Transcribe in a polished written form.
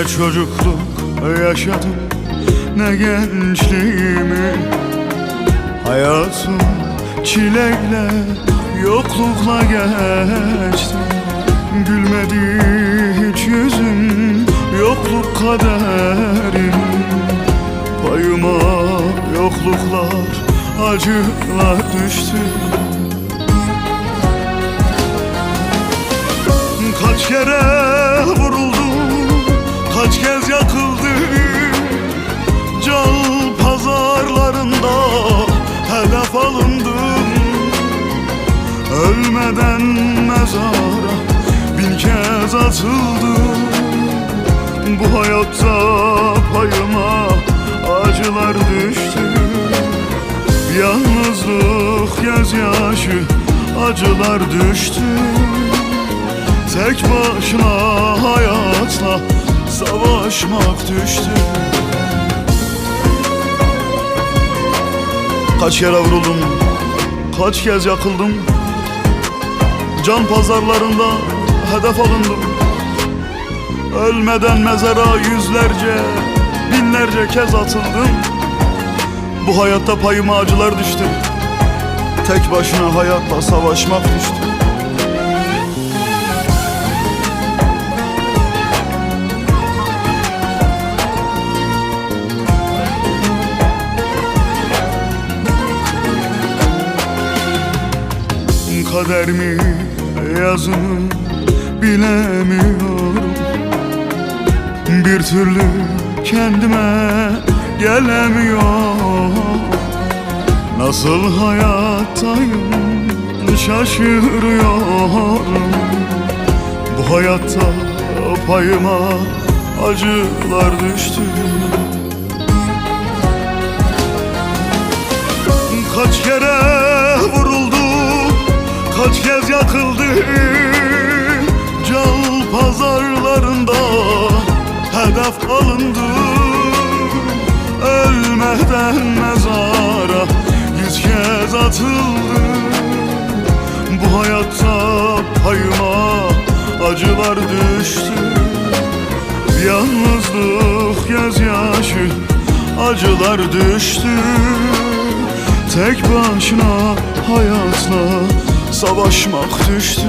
Ne çocukluk yaşadım, ne gençliğimi. Hayatım çileyle, yoklukla geçti. Gülmedi hiç yüzüm, yokluk kaderim. Payıma yokluklar, acılar düştü. Kaç kere vuruldum, kaç kez yakıldım. Can pazarlarında hedef alındım. Ölmeden mezara bin kez atıldım. Bu hayatta payıma acılar düştü. Yalnızlık, gözyaşı, acılar düştü. Tek başına hayatla savaşmak düştü. Kaç kere vuruldum, kaç kez yakıldım. Can pazarlarında hedef alındım. Ölmeden mezara yüzlerce, binlerce kez atıldım. Bu hayatta payıma acılar düştü. Tek başına hayatla savaşmak düştü. Kader mi, yazımı bilemiyorum. Bir türlü kendime gelemiyorum. Nasıl hayattayım şaşırıyorum. Bu hayatta payıma acılar düştü. Kaç kere vuruldum, kaç kez yakıldı. Can pazarlarında hedef alındı. Ölmeden mezara yüz kez atıldı. Bu hayatta payıma acılar düştü. Yalnızlık, gözyaşı, acılar düştü. Tek başına hayatla savaşmak düştü.